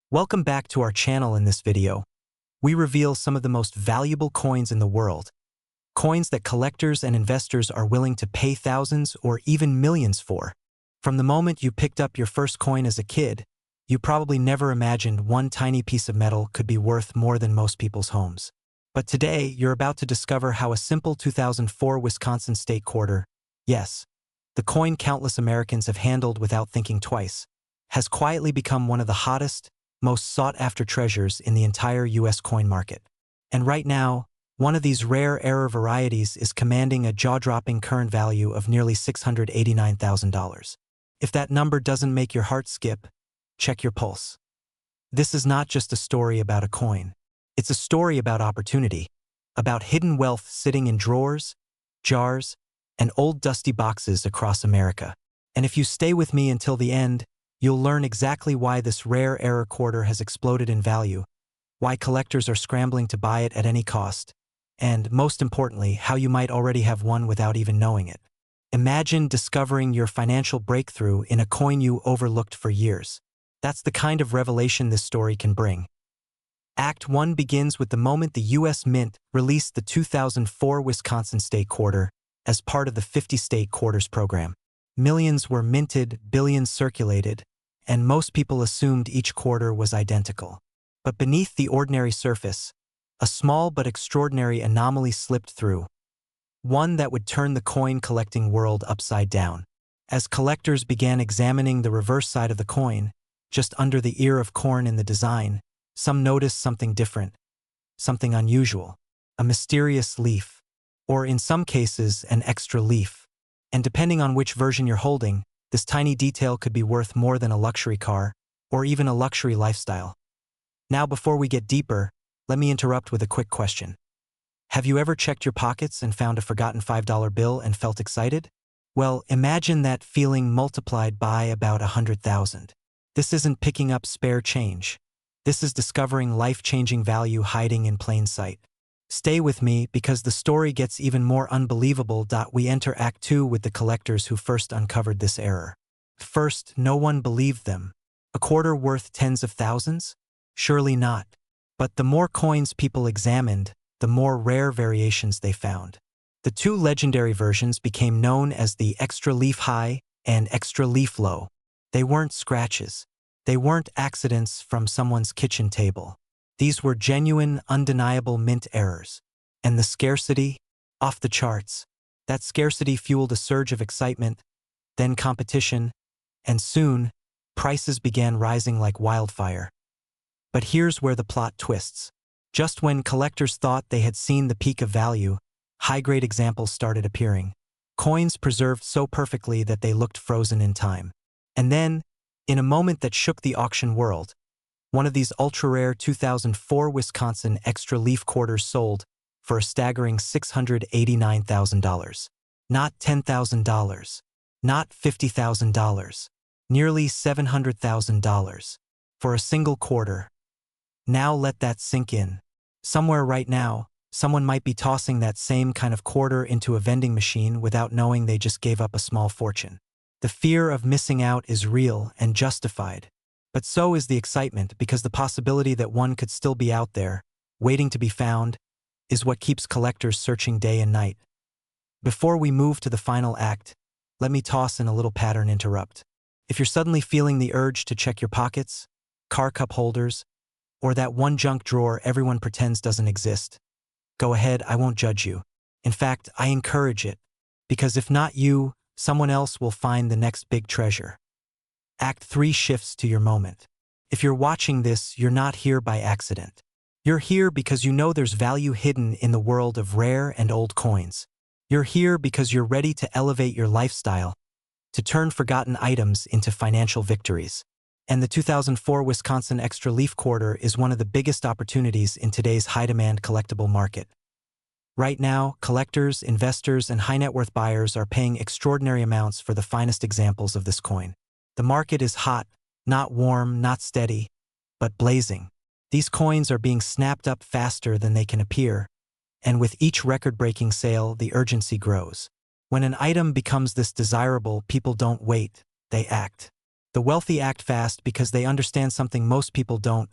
Welcome back to our channel. In this video, we reveal some of the most valuable coins in the world, coins that collectors and investors are willing to pay thousands or even millions for. From the moment you picked up your first coin as a kid, you probably never imagined one tiny piece of metal could be worth more than most people's homes. But today, you're about to discover how a simple 2004 Wisconsin state quarter, yes, the coin countless Americans have handled without thinking twice, has quietly become one of the hottest, most sought-after treasures in the entire U.S. coin market. And right now, one of these rare error varieties is commanding a jaw-dropping current value of nearly $689,000. If that number doesn't make your heart skip, check your pulse. This is not just a story about a coin. It's a story about opportunity, about hidden wealth sitting in drawers, jars, and old dusty boxes across America. And if you stay with me until the end, you'll learn exactly why this rare error quarter has exploded in value, why collectors are scrambling to buy it at any cost, and, most importantly, how you might already have one without even knowing it. Imagine discovering your financial breakthrough in a coin you overlooked for years. That's the kind of revelation this story can bring. Act 1 begins with the moment the U.S. Mint released the 2004 Wisconsin state quarter as part of the 50-state quarters program. Millions were minted, billions circulated, and most people assumed each quarter was identical. But beneath the ordinary surface, a small but extraordinary anomaly slipped through, one that would turn the coin-collecting world upside down. As collectors began examining the reverse side of the coin, just under the ear of corn in the design, some noticed something different, something unusual, a mysterious leaf, or in some cases, an extra leaf. And depending on which version you're holding, this tiny detail could be worth more than a luxury car, or even a luxury lifestyle. Now, before we get deeper, let me interrupt with a quick question. Have you ever checked your pockets and found a forgotten $5 bill and felt excited? Well, imagine that feeling multiplied by about 100,000. This isn't picking up spare change. This is discovering life-changing value hiding in plain sight. Stay with me because the story gets even more unbelievable. We enter Act 2 with the collectors who first uncovered this error. First, no one believed them. A quarter worth tens of thousands? Surely not. But the more coins people examined, the more rare variations they found. The two legendary versions became known as the extra leaf high and extra leaf low. They weren't scratches. They weren't accidents from someone's kitchen table. These were genuine, undeniable mint errors. And the scarcity? Off the charts. That scarcity fueled a surge of excitement, then competition, and soon, prices began rising like wildfire. But here's where the plot twists. Just when collectors thought they had seen the peak of value, high-grade examples started appearing. Coins preserved so perfectly that they looked frozen in time. And then, in a moment that shook the auction world, one of these ultra-rare 2004 Wisconsin extra leaf quarters sold for a staggering $689,000. Not $10,000. Not $50,000. Nearly $700,000. For a single quarter. Now let that sink in. Somewhere right now, someone might be tossing that same kind of quarter into a vending machine without knowing they just gave up a small fortune. The fear of missing out is real and justified. But so is the excitement, because the possibility that one could still be out there, waiting to be found, is what keeps collectors searching day and night. Before we move to the final act, let me toss in a little pattern interrupt. If you're suddenly feeling the urge to check your pockets, car cup holders, or that one junk drawer everyone pretends doesn't exist, go ahead, I won't judge you. In fact, I encourage it, because if not you, someone else will find the next big treasure. Act 3 shifts to your moment. If you're watching this, you're not here by accident. You're here because you know there's value hidden in the world of rare and old coins. You're here because you're ready to elevate your lifestyle, to turn forgotten items into financial victories. And the 2004 Wisconsin extra leaf quarter is one of the biggest opportunities in today's high-demand collectible market. Right now, collectors, investors, and high-net-worth buyers are paying extraordinary amounts for the finest examples of this coin. The market is hot, not warm, not steady, but blazing. These coins are being snapped up faster than they can appear, and with each record-breaking sale, the urgency grows. When an item becomes this desirable, people don't wait, they act. The wealthy act fast because they understand something most people don't.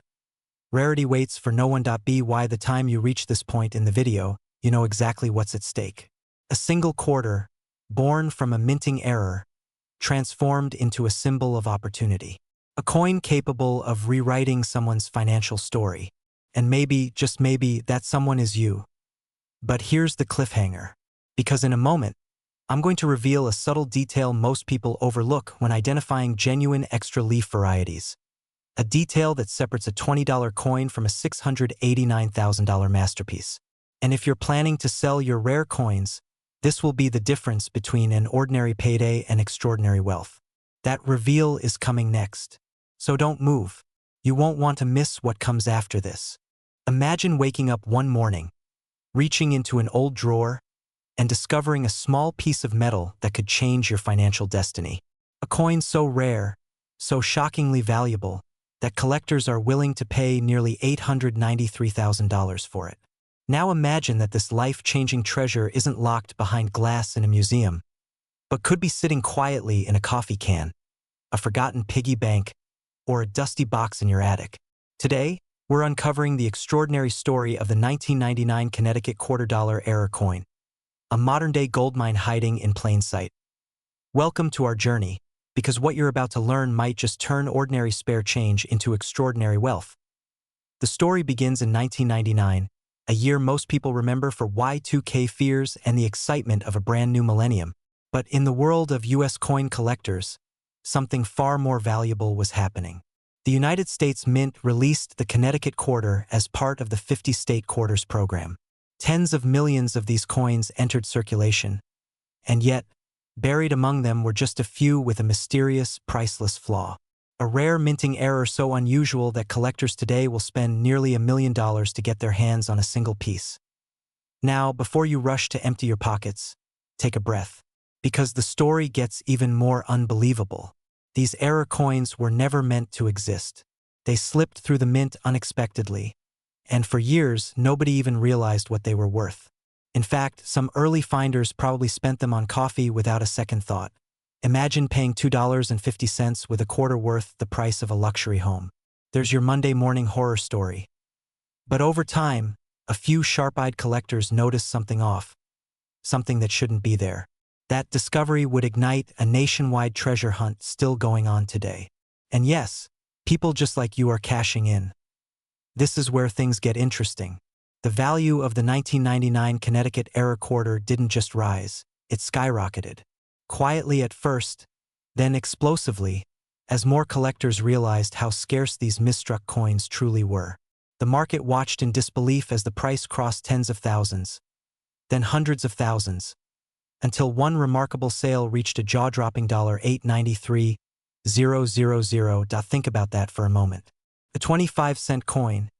Rarity waits for no one. By the time you reach this point in the video, you know exactly what's at stake. A single quarter, born from a minting error, transformed into a symbol of opportunity. A coin capable of rewriting someone's financial story. And maybe, just maybe, that someone is you. But here's the cliffhanger. Because in a moment, I'm going to reveal a subtle detail most people overlook when identifying genuine extra leaf varieties. A detail that separates a $20 coin from a $689,000 masterpiece. And if you're planning to sell your rare coins, this will be the difference between an ordinary payday and extraordinary wealth. That reveal is coming next. So don't move. You won't want to miss what comes after this. Imagine waking up one morning, reaching into an old drawer, and discovering a small piece of metal that could change your financial destiny. A coin so rare, so shockingly valuable, that collectors are willing to pay nearly $893,000 for it. Now imagine that this life-changing treasure isn't locked behind glass in a museum, but could be sitting quietly in a coffee can, a forgotten piggy bank, or a dusty box in your attic. Today, we're uncovering the extraordinary story of the 1999 Connecticut $quarter error coin, a modern-day goldmine hiding in plain sight. Welcome to our journey, because what you're about to learn might just turn ordinary spare change into extraordinary wealth. The story begins in 1999, a year most people remember for Y2K fears and the excitement of a brand new millennium. But in the world of U.S. coin collectors, something far more valuable was happening. The United States Mint released the Connecticut quarter as part of the 50-state quarters program. Tens of millions of these coins entered circulation, and yet, buried among them were just a few with a mysterious, priceless flaw. A rare minting error so unusual that collectors today will spend nearly $1 million to get their hands on a single piece. Now, before you rush to empty your pockets, take a breath, because the story gets even more unbelievable. These error coins were never meant to exist. They slipped through the mint unexpectedly, and for years, nobody even realized what they were worth. In fact, some early finders probably spent them on coffee without a second thought. Imagine paying $2.50 with a quarter worth the price of a luxury home. There's your Monday morning horror story. But over time, a few sharp-eyed collectors noticed something off, something that shouldn't be there. That discovery would ignite a nationwide treasure hunt still going on today. And yes, people just like you are cashing in. This is where things get interesting. The value of the 1999 Connecticut error quarter didn't just rise, it skyrocketed. Quietly at first, then explosively, as more collectors realized how scarce these misstruck coins truly were. The market watched in disbelief as the price crossed tens of thousands, then hundreds of thousands, until one remarkable sale reached a jaw-dropping $893,000. Think about that for a moment. A 25-cent coin,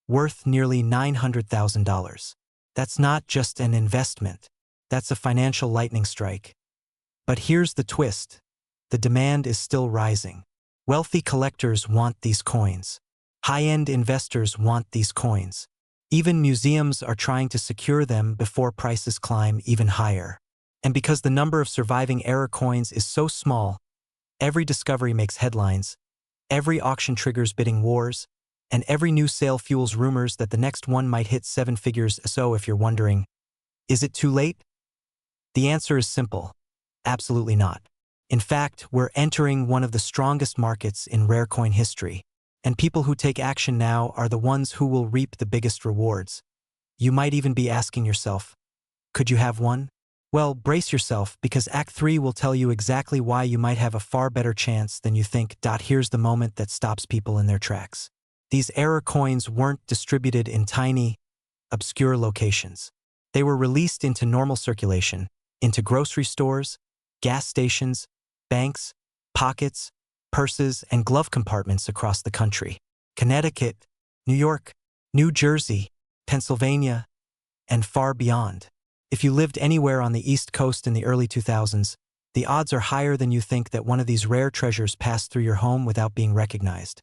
worth nearly $900,000. That's not just an investment. That's a financial lightning strike. But here's the twist. The demand is still rising. Wealthy collectors want these coins. High-end investors want these coins. Even museums are trying to secure them before prices climb even higher. And because the number of surviving error coins is so small, every discovery makes headlines, every auction triggers bidding wars, and every new sale fuels rumors that the next one might hit seven figures. So if you're wondering, is it too late? The answer is simple. Absolutely not. In fact, we're entering one of the strongest markets in rare coin history, and people who take action now are the ones who will reap the biggest rewards. You might even be asking yourself, could you have one? Well, brace yourself, because Act 3 will tell you exactly why you might have a far better chance than you think. Here's the moment that stops people in their tracks. These error coins weren't distributed in tiny, obscure locations. They were released into normal circulation, into grocery stores, gas stations, banks, pockets, purses, and glove compartments across the country. Connecticut, New York, New Jersey, Pennsylvania, and far beyond. If you lived anywhere on the East Coast in the early 2000s, the odds are higher than you think that one of these rare treasures passed through your home without being recognized.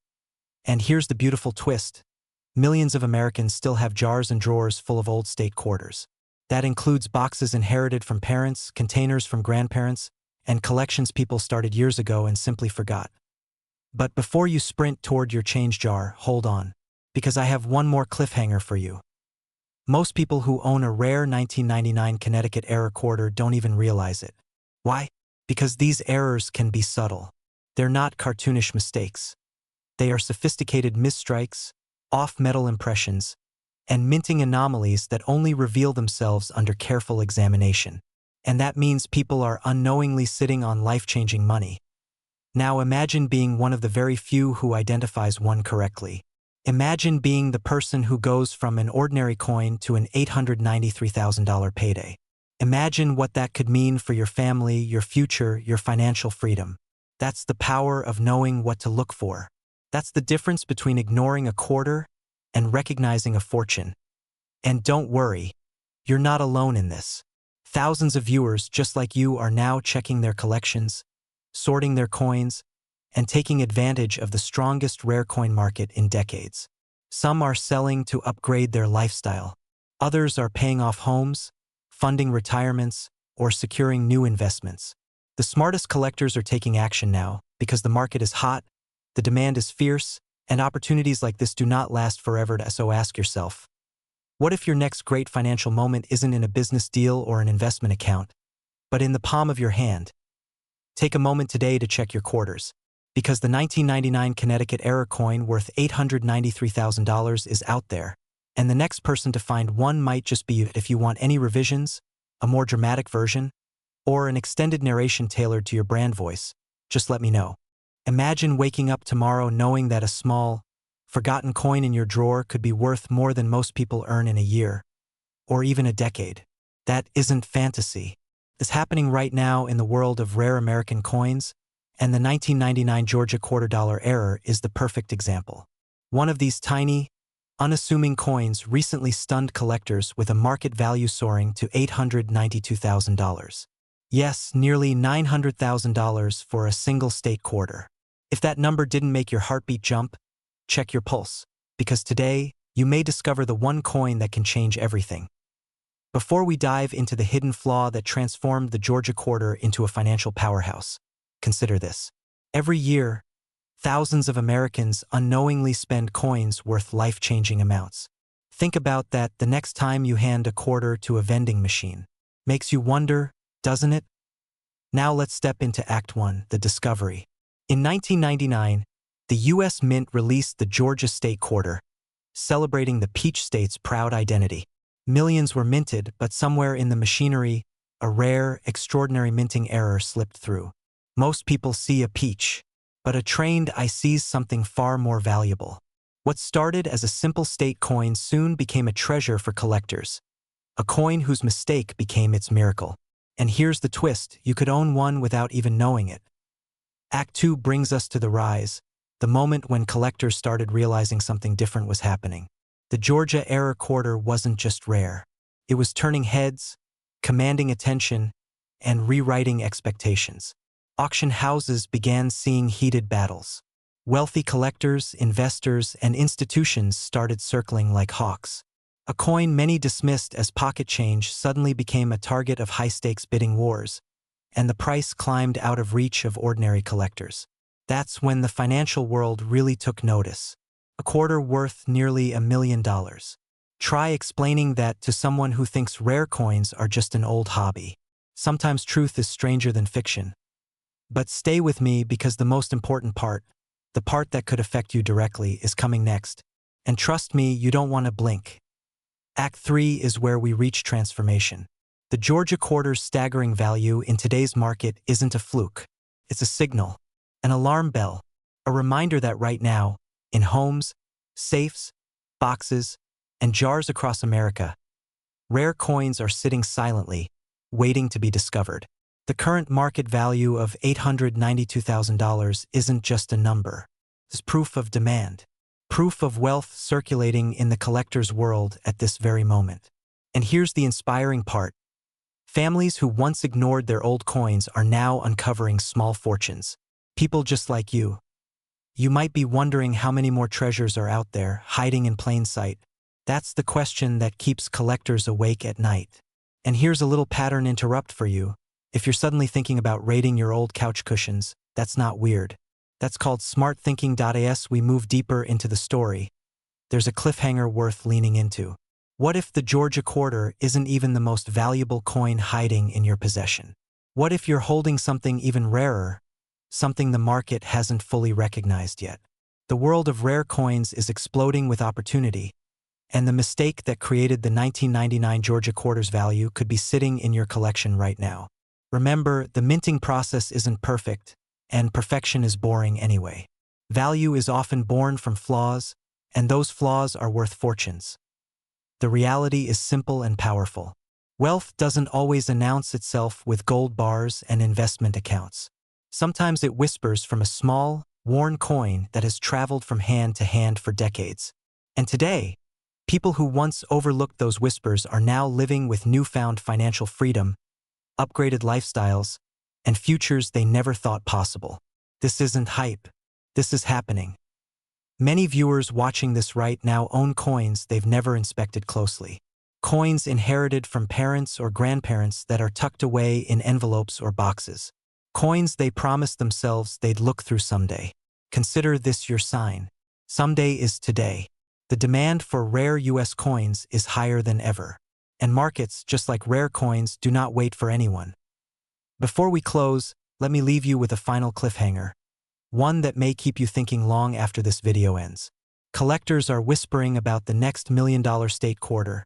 And here's the beautiful twist. Millions of Americans still have jars and drawers full of old state quarters. That includes boxes inherited from parents, containers from grandparents, and collections people started years ago and simply forgot. But before you sprint toward your change jar, hold on, because I have one more cliffhanger for you. Most people who own a rare 1999 Connecticut error quarter don't even realize it. Why? Because these errors can be subtle. They're not cartoonish mistakes. They are sophisticated misstrikes, off-metal impressions, and minting anomalies that only reveal themselves under careful examination. And that means people are unknowingly sitting on life-changing money. Now imagine being one of the very few who identifies one correctly. Imagine being the person who goes from an ordinary coin to an $893,000 payday. Imagine what that could mean for your family, your future, your financial freedom. That's the power of knowing what to look for. That's the difference between ignoring a quarter and recognizing a fortune. And don't worry, you're not alone in this. Thousands of viewers just like you are now checking their collections, sorting their coins, and taking advantage of the strongest rare coin market in decades. Some are selling to upgrade their lifestyle. Others are paying off homes, funding retirements, or securing new investments. The smartest collectors are taking action now because the market is hot, the demand is fierce, and opportunities like this do not last forever. So ask yourself, what if your next great financial moment isn't in a business deal or an investment account, but in the palm of your hand? Take a moment today to check your quarters, because the 1999 Connecticut error coin worth $893,000 is out there, and the next person to find one might just be you. If you want any revisions, a more dramatic version, or an extended narration tailored to your brand voice, just let me know. Imagine waking up tomorrow knowing that a small, forgotten coin in your drawer could be worth more than most people earn in a year, or even a decade. That isn't fantasy. It's happening right now in the world of rare American coins, and the 1999 Georgia $quarter error is the perfect example. One of these tiny, unassuming coins recently stunned collectors with a market value soaring to $892,000. Yes, nearly $900,000 for a single state quarter. If that number didn't make your heartbeat jump, check your pulse, because today you may discover the one coin that can change everything. Before we dive into the hidden flaw that transformed the Georgia quarter into a financial powerhouse, consider this. Every year, thousands of Americans unknowingly spend coins worth life-changing amounts. Think about that the next time you hand a quarter to a vending machine. Makes you wonder, doesn't it? Now let's step into Act 1, the discovery. In 1999, the U.S. Mint released the Georgia State Quarter, celebrating the Peach State's proud identity. Millions were minted, but somewhere in the machinery, a rare, extraordinary minting error slipped through. Most people see a peach, but a trained eye sees something far more valuable. What started as a simple state coin soon became a treasure for collectors, a coin whose mistake became its miracle. And here's the twist, you could own one without even knowing it. Act 2 brings us to the rise, the moment when collectors started realizing something different was happening. The Georgia error quarter wasn't just rare. It was turning heads, commanding attention, and rewriting expectations. Auction houses began seeing heated battles. Wealthy collectors, investors, and institutions started circling like hawks. A coin many dismissed as pocket change suddenly became a target of high-stakes bidding wars, and the price climbed out of reach of ordinary collectors. That's when the financial world really took notice. A quarter worth nearly $1 million. Try explaining that to someone who thinks rare coins are just an old hobby. Sometimes truth is stranger than fiction. But stay with me because the most important part, the part that could affect you directly, is coming next. And trust me, you don't want to blink. Act 3 is where we reach transformation. The Georgia quarter's staggering value in today's market isn't a fluke. It's a signal, an alarm bell, a reminder that right now, in homes, safes, boxes, and jars across America, rare coins are sitting silently, waiting to be discovered. The current market value of $892,000 isn't just a number. It's proof of demand, proof of wealth circulating in the collector's world at this very moment. And here's the inspiring part. Families who once ignored their old coins are now uncovering small fortunes. People just like you. You might be wondering how many more treasures are out there, hiding in plain sight. That's the question that keeps collectors awake at night. And here's a little pattern interrupt for you. If you're suddenly thinking about raiding your old couch cushions, that's not weird. That's called smart thinking. As we move deeper into the story, there's a cliffhanger worth leaning into. What if the Georgia quarter isn't even the most valuable coin hiding in your possession? What if you're holding something even rarer, something the market hasn't fully recognized yet? The world of rare coins is exploding with opportunity, and the mistake that created the 1999 Georgia quarter's value could be sitting in your collection right now. Remember, the minting process isn't perfect, and perfection is boring anyway. Value is often born from flaws, and those flaws are worth fortunes. The reality is simple and powerful. Wealth doesn't always announce itself with gold bars and investment accounts. Sometimes it whispers from a small, worn coin that has traveled from hand to hand for decades. And today, people who once overlooked those whispers are now living with newfound financial freedom, upgraded lifestyles, and futures they never thought possible. This isn't hype. This is happening. Many viewers watching this right now own coins they've never inspected closely. Coins inherited from parents or grandparents that are tucked away in envelopes or boxes. Coins they promised themselves they'd look through someday. Consider this your sign. Someday is today. The demand for rare US coins is higher than ever. And markets, just like rare coins, do not wait for anyone. Before we close, let me leave you with a final cliffhanger. One that may keep you thinking long after this video ends. Collectors are whispering about the next $1 million state quarter,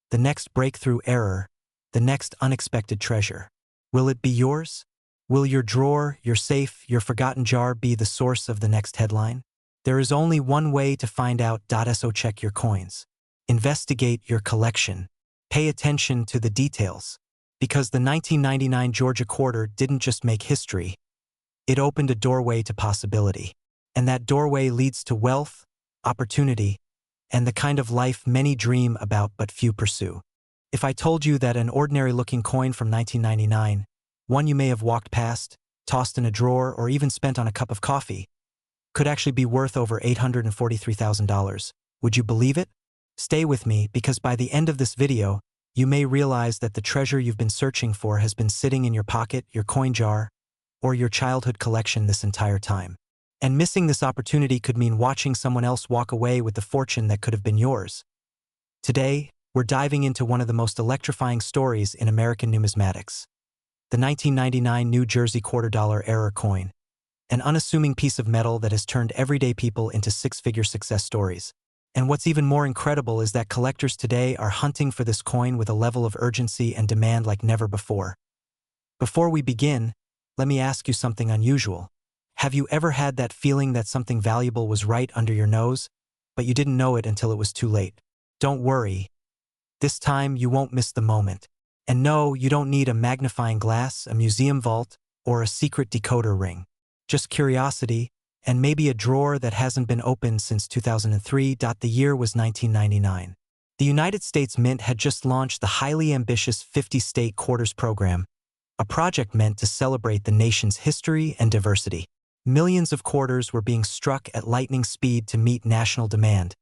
the next breakthrough error, the next unexpected treasure. Will it be yours? Will your drawer, your safe, your forgotten jar be the source of the next headline? There is only one way to find out. So check your coins. Investigate your collection. Pay attention to the details. Because the 1999 Georgia quarter didn't just make history, it opened a doorway to possibility. And that doorway leads to wealth, opportunity, and the kind of life many dream about but few pursue. If I told you that an ordinary-looking coin from 1999, one you may have walked past, tossed in a drawer, or even spent on a cup of coffee, could actually be worth over $843,000, would you believe it? Stay with me, because by the end of this video, you may realize that the treasure you've been searching for has been sitting in your pocket, your coin jar, or your childhood collection this entire time. And missing this opportunity could mean watching someone else walk away with the fortune that could have been yours. Today, we're diving into one of the most electrifying stories in American numismatics. The 1999 New Jersey $quarter error coin. An unassuming piece of metal that has turned everyday people into six-figure success stories. And what's even more incredible is that collectors today are hunting for this coin with a level of urgency and demand like never before. Before we begin, let me ask you something unusual. Have you ever had that feeling that something valuable was right under your nose, but you didn't know it until it was too late? Don't worry. This time you won't miss the moment. And no, you don't need a magnifying glass, a museum vault, or a secret decoder ring. Just curiosity, and maybe a drawer that hasn't been opened since 2003. The year was 1999. The United States Mint had just launched the highly ambitious 50-state quarters program, a project meant to celebrate the nation's history and diversity. Millions of quarters were being struck at lightning speed to meet national demand.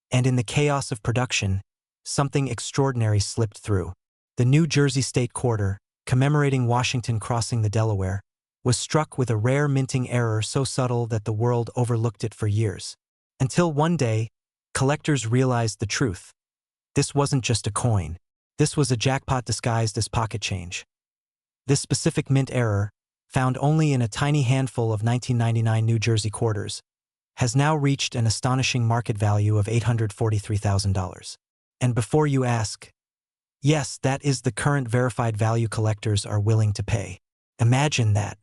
And in the chaos of production, something extraordinary slipped through. The New Jersey state quarter, commemorating Washington crossing the Delaware, was struck with a rare minting error so subtle that the world overlooked it for years. Until one day, collectors realized the truth. This wasn't just a coin. This was a jackpot disguised as pocket change. This specific mint error, found only in a tiny handful of 1999 New Jersey quarters, has now reached an astonishing market value of $843,000. And before you ask, yes, that is the current verified value collectors are willing to pay. Imagine that.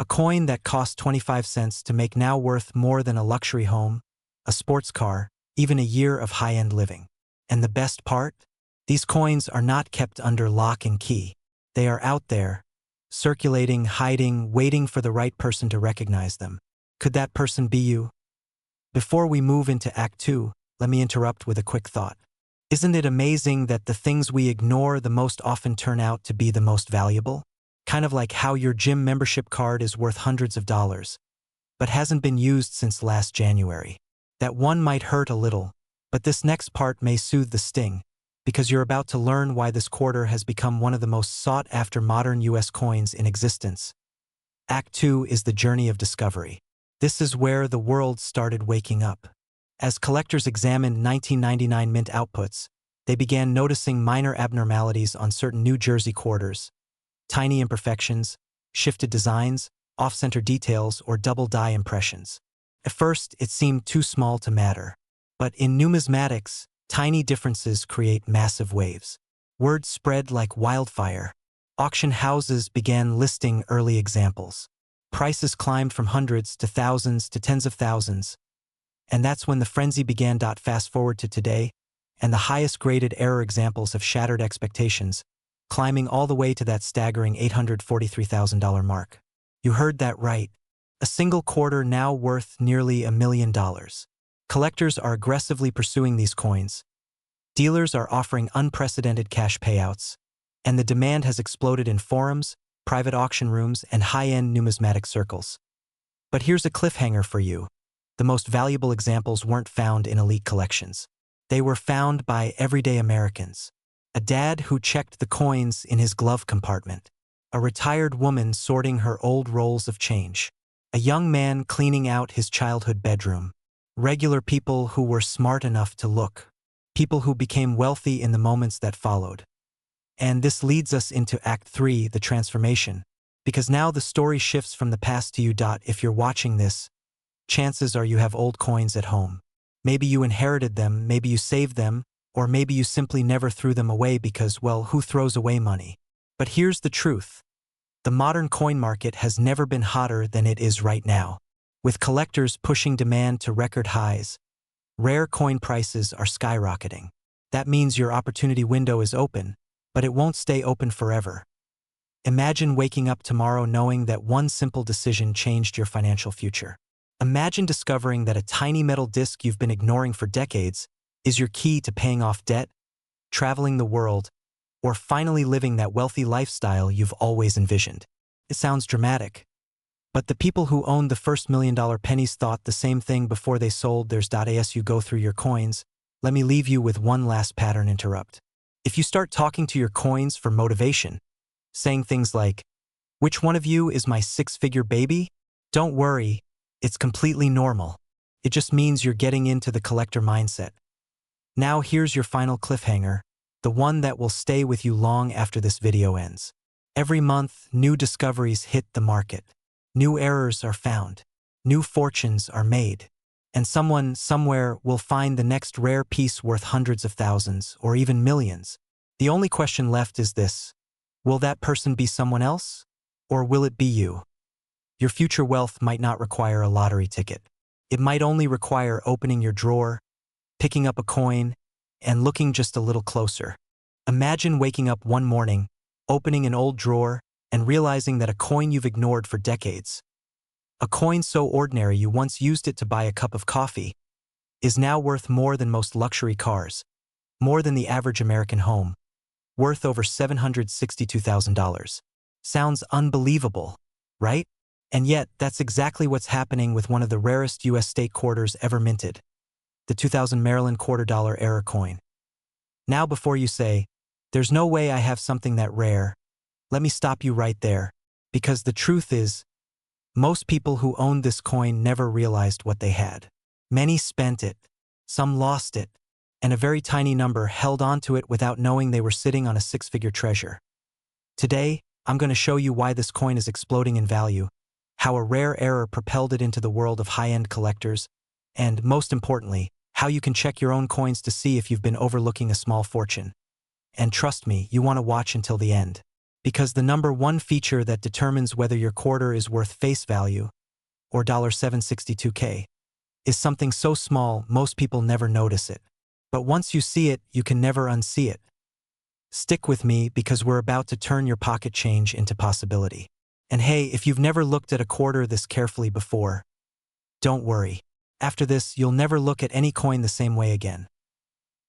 A coin that cost 25 cents to make now worth more than a luxury home, a sports car, even a year of high-end living. And the best part? These coins are not kept under lock and key. They are out there, circulating, hiding, waiting for the right person to recognize them. Could that person be you? Before we move into Act 2, let me interrupt with a quick thought. Isn't it amazing that the things we ignore the most often turn out to be the most valuable? Kind of like how your gym membership card is worth hundreds of dollars, but hasn't been used since last January. That one might hurt a little, but this next part may soothe the sting, because you're about to learn why this quarter has become one of the most sought-after modern US coins in existence. Act 2 is the journey of discovery. This is where the world started waking up. As collectors examined 1999 mint outputs, they began noticing minor abnormalities on certain New Jersey quarters, tiny imperfections, shifted designs, off-center details, or double die impressions. At first, it seemed too small to matter. But in numismatics, tiny differences create massive waves. Word spread like wildfire. Auction houses began listing early examples. Prices climbed from hundreds to thousands to tens of thousands. And that's when the frenzy began. Fast forward to today, and the highest graded error examples have shattered expectations, climbing all the way to that staggering $843,000 mark. You heard that right. A single quarter now worth nearly $1 million. Collectors are aggressively pursuing these coins. Dealers are offering unprecedented cash payouts, and the demand has exploded in forums, private auction rooms, and high-end numismatic circles. But here's a cliffhanger for you. The most valuable examples weren't found in elite collections. They were found by everyday Americans. A dad who checked the coins in his glove compartment. A retired woman sorting her old rolls of change. A young man cleaning out his childhood bedroom. Regular people who were smart enough to look. People who became wealthy in the moments that followed. And this leads us into Act 3, the transformation. Because now the story shifts from the past to you. If you're watching this, chances are you have old coins at home. Maybe you inherited them, maybe you saved them, or maybe you simply never threw them away because, well, who throws away money? But here's the truth. The modern coin market has never been hotter than it is right now. With collectors pushing demand to record highs, rare coin prices are skyrocketing. That means your opportunity window is open, but it won't stay open forever. Imagine waking up tomorrow knowing that one simple decision changed your financial future. Imagine discovering that a tiny metal disc you've been ignoring for decades is your key to paying off debt, traveling the world, or finally living that wealthy lifestyle you've always envisioned. It sounds dramatic, but the people who owned the first $1 million pennies thought the same thing before they sold theirs. As you go through your coins, let me leave you with one last pattern interrupt. If you start talking to your coins for motivation, saying things like, "Which one of you is my six-figure baby?" Don't worry, it's completely normal. It just means you're getting into the collector mindset. Now here's your final cliffhanger, the one that will stay with you long after this video ends. Every month, new discoveries hit the market. New errors are found. New fortunes are made. And someone, somewhere, will find the next rare piece worth hundreds of thousands, or even millions. The only question left is this. Will that person be someone else? Or will it be you? Your future wealth might not require a lottery ticket. It might only require opening your drawer, picking up a coin, and looking just a little closer. Imagine waking up one morning, opening an old drawer, and realizing that a coin you've ignored for decades, a coin so ordinary you once used it to buy a cup of coffee, is now worth more than most luxury cars, more than the average American home, worth over $762,000. Sounds unbelievable, right? And yet, that's exactly what's happening with one of the rarest U.S. state quarters ever minted, the 2000 Maryland $quarter error coin. Now before you say, "There's no way I have something that rare," let me stop you right there, because the truth is, most people who owned this coin never realized what they had. Many spent it, some lost it, and a very tiny number held onto it without knowing they were sitting on a six-figure treasure. Today, I'm going to show you why this coin is exploding in value, how a rare error propelled it into the world of high-end collectors, and, most importantly, how you can check your own coins to see if you've been overlooking a small fortune. And trust me, you want to watch until the end. Because the number one feature that determines whether your quarter is worth face value, or $762K, is something so small most people never notice it. But once you see it, you can never unsee it. Stick with me because we're about to turn your pocket change into possibility. And hey, if you've never looked at a quarter this carefully before, don't worry. After this, you'll never look at any coin the same way again.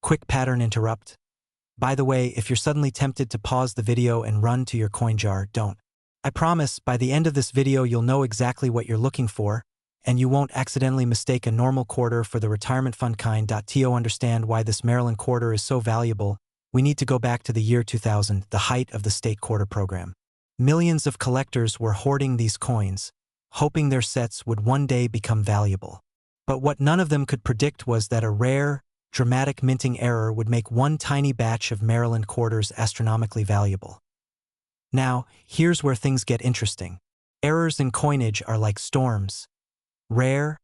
Quick pattern interrupt. By the way, if you're suddenly tempted to pause the video and run to your coin jar, don't. I promise, by the end of this video you'll know exactly what you're looking for, and you won't accidentally mistake a normal quarter for the retirement fund kind. To understand why this Maryland quarter is so valuable, we need to go back to the year 2000, the height of the state quarter program. Millions of collectors were hoarding these coins, hoping their sets would one day become valuable. But what none of them could predict was that a rare, dramatic minting error would make one tiny batch of Maryland quarters astronomically valuable. Now, here's where things get interesting. Errors in coinage are like storms. Rare,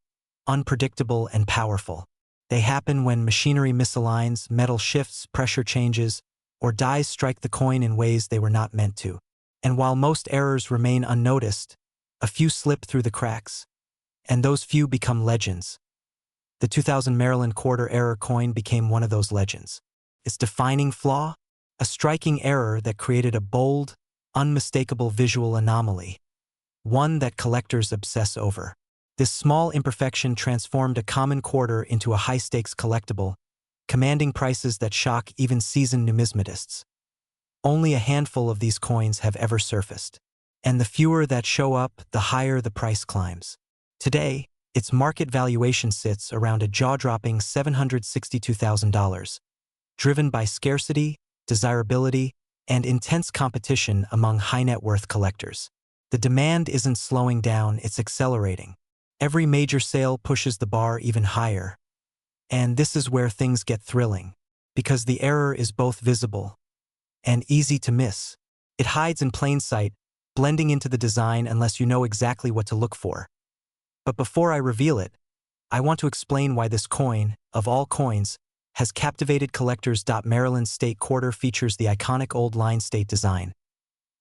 unpredictable, and powerful. They happen when machinery misaligns, metal shifts, pressure changes, or dies strike the coin in ways they were not meant to. And while most errors remain unnoticed, a few slip through the cracks, and those few become legends. The 2000 Maryland quarter error coin became one of those legends. Its defining flaw? A striking error that created a bold, unmistakable visual anomaly, one that collectors obsess over. This small imperfection transformed a common quarter into a high-stakes collectible, commanding prices that shock even seasoned numismatists. Only a handful of these coins have ever surfaced, and the fewer that show up, the higher the price climbs. Today, its market valuation sits around a jaw-dropping $762,000, driven by scarcity, desirability, and intense competition among high-net-worth collectors. The demand isn't slowing down, it's accelerating. Every major sale pushes the bar even higher. And this is where things get thrilling, because the error is both visible and easy to miss. It hides in plain sight, blending into the design unless you know exactly what to look for. But before I reveal it, I want to explain why this coin, of all coins, has captivated collectors. Maryland State Quarter features the iconic old line state design,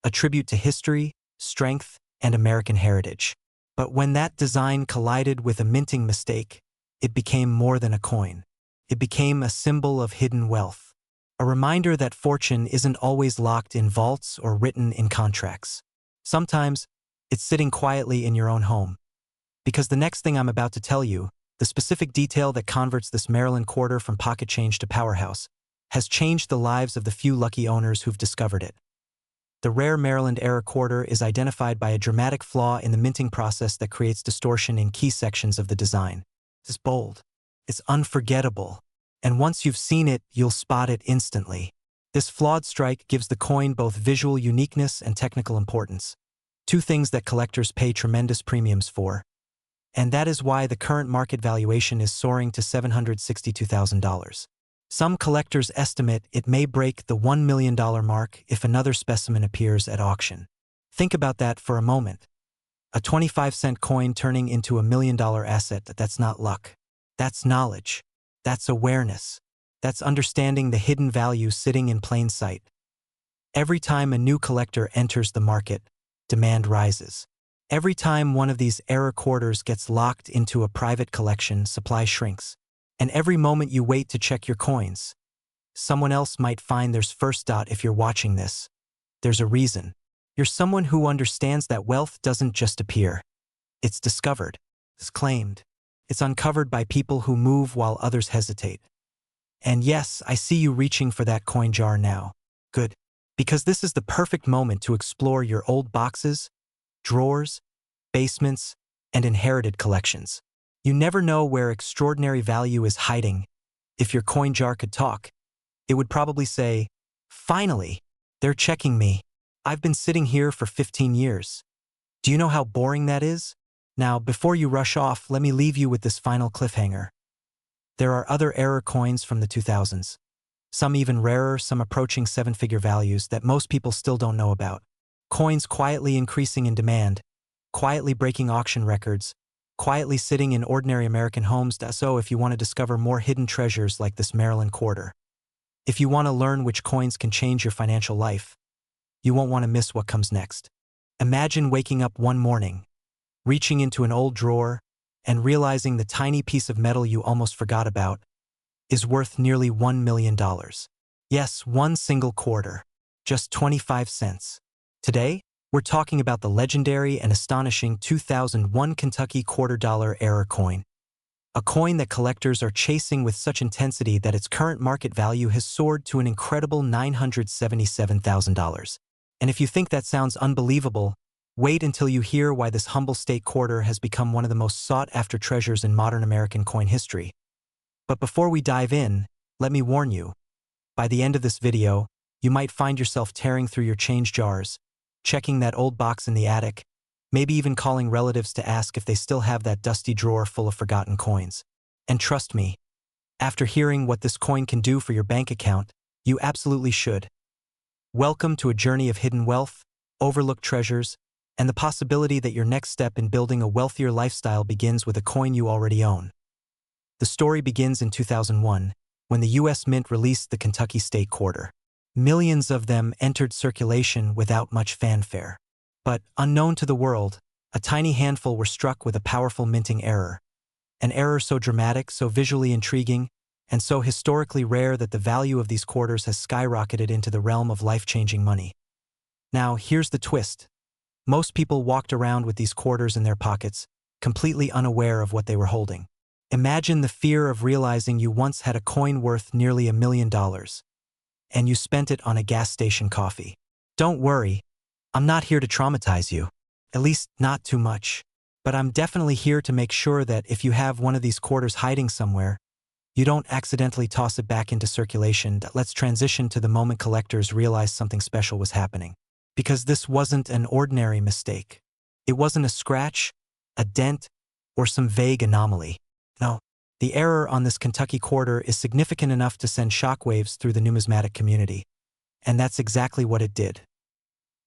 a tribute to history, strength, and American heritage. But when that design collided with a minting mistake, it became more than a coin. It became a symbol of hidden wealth, a reminder that fortune isn't always locked in vaults or written in contracts. Sometimes, it's sitting quietly in your own home. Because the next thing I'm about to tell you, the specific detail that converts this Maryland quarter from pocket change to powerhouse, has changed the lives of the few lucky owners who've discovered it. The rare Maryland error quarter is identified by a dramatic flaw in the minting process that creates distortion in key sections of the design. It's bold. It's unforgettable. And once you've seen it, you'll spot it instantly. This flawed strike gives the coin both visual uniqueness and technical importance, two things that collectors pay tremendous premiums for. And that is why the current market valuation is soaring to $762,000. Some collectors estimate it may break the $1 million mark if another specimen appears at auction. Think about that for a moment. A 25-cent coin turning into a $1 million asset, that's not luck. That's knowledge. That's awareness. That's understanding the hidden value sitting in plain sight. Every time a new collector enters the market, demand rises. Every time one of these error quarters gets locked into a private collection, supply shrinks. And every moment you wait to check your coins, someone else might find theirs first. If you're watching this, there's a reason. You're someone who understands that wealth doesn't just appear. It's discovered. It's claimed. It's uncovered by people who move while others hesitate. And yes, I see you reaching for that coin jar now. Good. Because this is the perfect moment to explore your old boxes, drawers, basements, and inherited collections. You never know where extraordinary value is hiding. If your coin jar could talk, it would probably say, "Finally, they're checking me. I've been sitting here for 15 years. Do you know how boring that is?" Now, before you rush off, let me leave you with this final cliffhanger. There are other error coins from the 2000s. Some even rarer, some approaching seven-figure values that most people still don't know about. Coins quietly increasing in demand, quietly breaking auction records, quietly sitting in ordinary American homes. So if you want to discover more hidden treasures like this Maryland quarter, if you want to learn which coins can change your financial life, you won't want to miss what comes next. Imagine waking up one morning, reaching into an old drawer, and realizing the tiny piece of metal you almost forgot about is worth nearly $1 million. Yes, one single quarter, just 25 cents. Today, we're talking about the legendary and astonishing 2001 Kentucky $quarter error coin. A coin that collectors are chasing with such intensity that its current market value has soared to an incredible $977,000. And if you think that sounds unbelievable, wait until you hear why this humble state quarter has become one of the most sought-after treasures in modern American coin history. But before we dive in, let me warn you. By the end of this video, you might find yourself tearing through your change jars, checking that old box in the attic, maybe even calling relatives to ask if they still have that dusty drawer full of forgotten coins. And trust me, after hearing what this coin can do for your bank account, you absolutely should. Welcome to a journey of hidden wealth, overlooked treasures, and the possibility that your next step in building a wealthier lifestyle begins with a coin you already own. The story begins in 2001, when the U.S. Mint released the Kentucky State Quarter. Millions of them entered circulation without much fanfare. But, unknown to the world, a tiny handful were struck with a powerful minting error. An error so dramatic, so visually intriguing, and so historically rare that the value of these quarters has skyrocketed into the realm of life-changing money. Now, here's the twist. Most people walked around with these quarters in their pockets, completely unaware of what they were holding. Imagine the fear of realizing you once had a coin worth nearly $1 million, and you spent it on a gas station coffee. Don't worry, I'm not here to traumatize you, at least not too much. But I'm definitely here to make sure that if you have one of these quarters hiding somewhere, you don't accidentally toss it back into circulation. Let's transition to the moment collectors realized something special was happening. Because this wasn't an ordinary mistake. It wasn't a scratch, a dent, or some vague anomaly. No, the error on this Kentucky quarter is significant enough to send shockwaves through the numismatic community. And that's exactly what it did.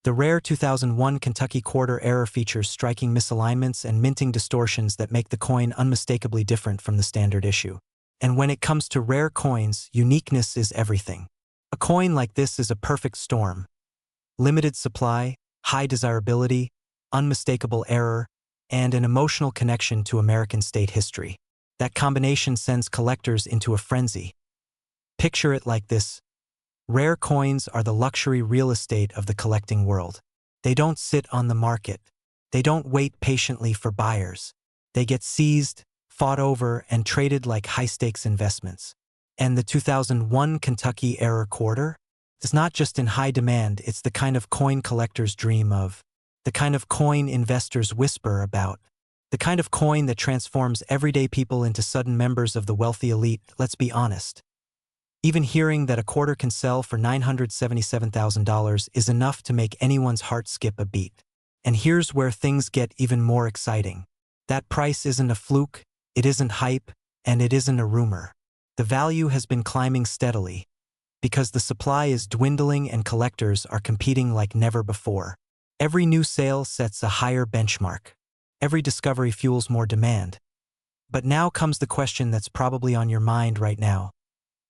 The rare 2001 Kentucky quarter error features striking misalignments and minting distortions that make the coin unmistakably different from the standard issue. And when it comes to rare coins, uniqueness is everything. A coin like this is a perfect storm. Limited supply, high desirability, unmistakable error, and an emotional connection to American state history. That combination sends collectors into a frenzy. Picture it like this. Rare coins are the luxury real estate of the collecting world. They don't sit on the market. They don't wait patiently for buyers. They get seized, fought over, and traded like high-stakes investments. And the 2001 Kentucky error quarter? It's not just in high demand, it's the kind of coin collectors dream of, the kind of coin investors whisper about, the kind of coin that transforms everyday people into sudden members of the wealthy elite. Let's be honest. Even hearing that a quarter can sell for $977,000 is enough to make anyone's heart skip a beat. And here's where things get even more exciting. That price isn't a fluke, it isn't hype, and it isn't a rumor. The value has been climbing steadily, because the supply is dwindling and collectors are competing like never before. Every new sale sets a higher benchmark. Every discovery fuels more demand. But now comes the question that's probably on your mind right now.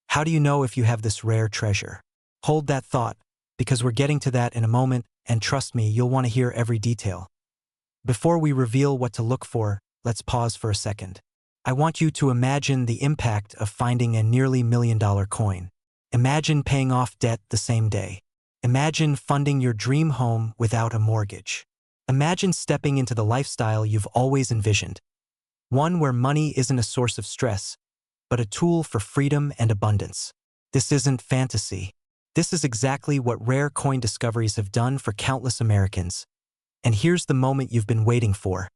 How do you know if you have this rare treasure? Hold that thought, because we're getting to that in a moment, and trust me, you'll want to hear every detail. Before we reveal what to look for, let's pause for a second. I want you to imagine the impact of finding a nearly $1 million coin. Imagine paying off debt the same day. Imagine funding your dream home without a mortgage. Imagine stepping into the lifestyle you've always envisioned. One where money isn't a source of stress, but a tool for freedom and abundance. This isn't fantasy. This is exactly what rare coin discoveries have done for countless Americans. And here's the moment you've been waiting for.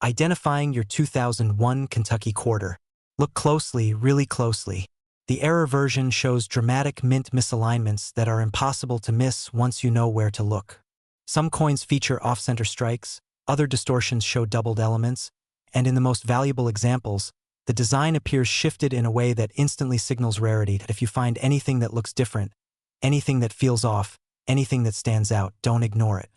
Identifying your 2001 Kentucky quarter. Look closely, really closely. The error version shows dramatic mint misalignments that are impossible to miss once you know where to look. Some coins feature off-center strikes, other distortions show doubled elements, and in the most valuable examples, the design appears shifted in a way that instantly signals rarity. If you find anything that looks different, anything that feels off, anything that stands out, don't ignore it.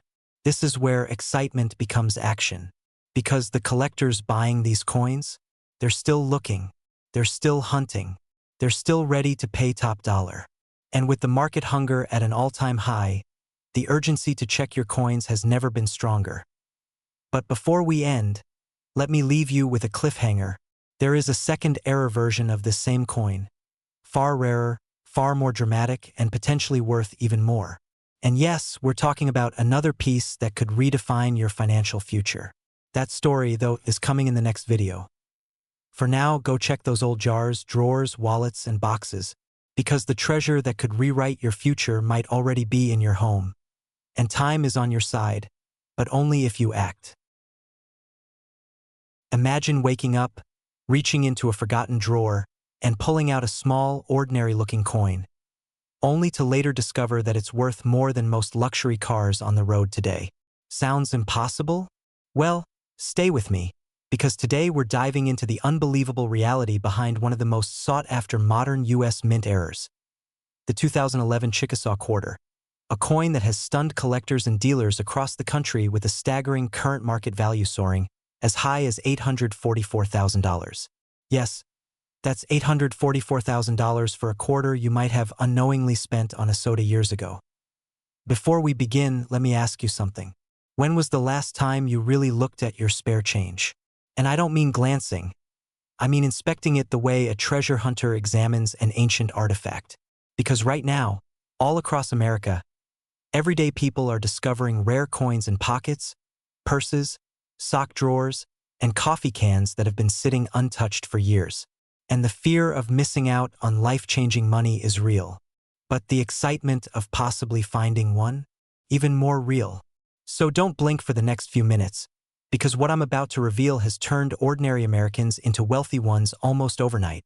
This is where excitement becomes action. Because the collectors buying these coins, they're still looking, they're still hunting, they're still ready to pay top dollar. And with the market hunger at an all-time high, the urgency to check your coins has never been stronger. But before we end, let me leave you with a cliffhanger. There is a second error version of this same coin. Far rarer, far more dramatic, and potentially worth even more. And yes, we're talking about another piece that could redefine your financial future. That story, though, is coming in the next video. For now, go check those old jars, drawers, wallets, and boxes, because the treasure that could rewrite your future might already be in your home. And time is on your side, but only if you act. Imagine waking up, reaching into a forgotten drawer, and pulling out a small, ordinary-looking coin, only to later discover that it's worth more than most luxury cars on the road today. Sounds impossible? Well, stay with me, because today we're diving into the unbelievable reality behind one of the most sought-after modern U.S. mint errors, the 2011 Chickasaw Quarter, a coin that has stunned collectors and dealers across the country with a staggering current market value soaring as high as $844,000. Yes, that's $844,000 for a quarter you might have unknowingly spent on a soda years ago. Before we begin, let me ask you something. When was the last time you really looked at your spare change? And I don't mean glancing. I mean inspecting it the way a treasure hunter examines an ancient artifact. Because right now, all across America, everyday people are discovering rare coins in pockets, purses, sock drawers, and coffee cans that have been sitting untouched for years. And the fear of missing out on life-changing money is real. But the excitement of possibly finding one? Even more real. So don't blink for the next few minutes, because what I'm about to reveal has turned ordinary Americans into wealthy ones almost overnight.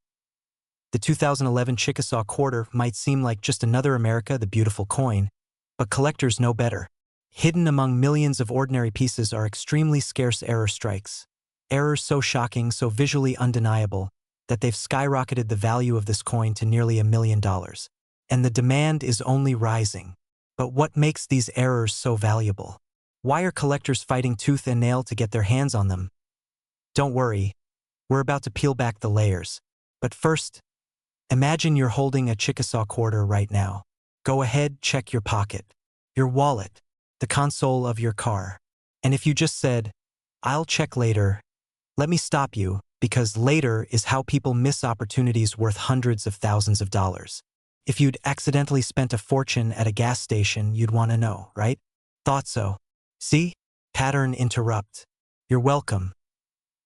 The 2011 Chickasaw Quarter might seem like just another America the Beautiful coin, but collectors know better. Hidden among millions of ordinary pieces are extremely scarce error strikes. Errors so shocking, so visually undeniable, that they've skyrocketed the value of this coin to nearly $1 million. And the demand is only rising. But what makes these errors so valuable? Why are collectors fighting tooth and nail to get their hands on them? Don't worry, we're about to peel back the layers. But first, imagine you're holding a Chickasaw Quarter right now. Go ahead, check your pocket, your wallet, the console of your car. And if you just said, "I'll check later," let me stop you, because later is how people miss opportunities worth hundreds of thousands of dollars. If you'd accidentally spent a fortune at a gas station, you'd want to know, right? Thought so. See? Pattern interrupt. You're welcome.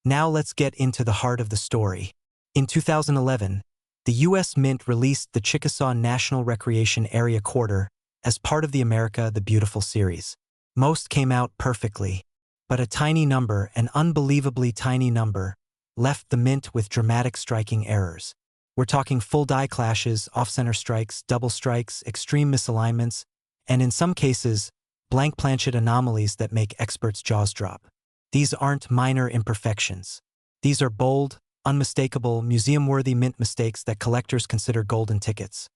Now let's get into the heart of the story. In 2011, the U.S. Mint released the Chickasaw National Recreation Area Quarter as part of the America the Beautiful series. Most came out perfectly, but a tiny number, an unbelievably tiny number, left the mint with dramatic striking errors. We're talking full die clashes, off-center strikes, double strikes, extreme misalignments, and in some cases, blank planchet anomalies that make experts' jaws drop. These aren't minor imperfections. These are bold, unmistakable, museum-worthy mint mistakes that collectors consider golden tickets.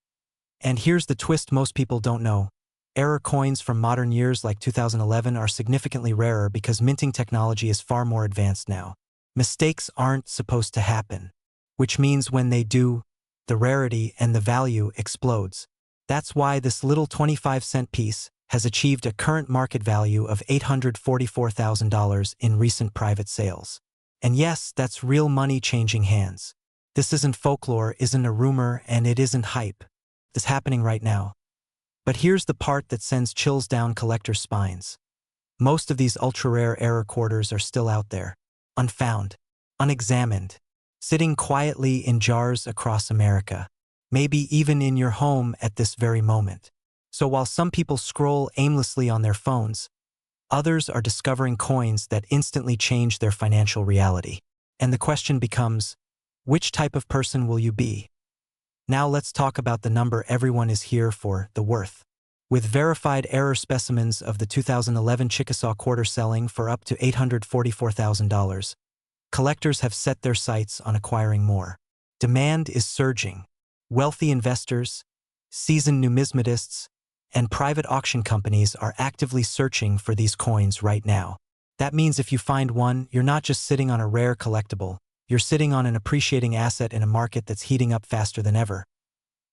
And here's the twist most people don't know. Error coins from modern years like 2011 are significantly rarer because minting technology is far more advanced now. Mistakes aren't supposed to happen, which means when they do, the rarity and the value explodes. That's why this little 25-cent piece has achieved a current market value of $844,000 in recent private sales. And yes, that's real money changing hands. This isn't folklore, isn't a rumor, and it isn't hype. It's happening right now. But here's the part that sends chills down collectors' spines. Most of these ultra-rare error quarters are still out there, unfound, unexamined, sitting quietly in jars across America, maybe even in your home at this very moment. So while some people scroll aimlessly on their phones, others are discovering coins that instantly change their financial reality. And the question becomes, which type of person will you be? Now let's talk about the number everyone is here for, the worth. With verified error specimens of the 2011 Chickasaw Quarter selling for up to $844,000, collectors have set their sights on acquiring more. Demand is surging. Wealthy investors, seasoned numismatists, and private auction companies are actively searching for these coins right now. That means if you find one, you're not just sitting on a rare collectible, you're sitting on an appreciating asset in a market that's heating up faster than ever.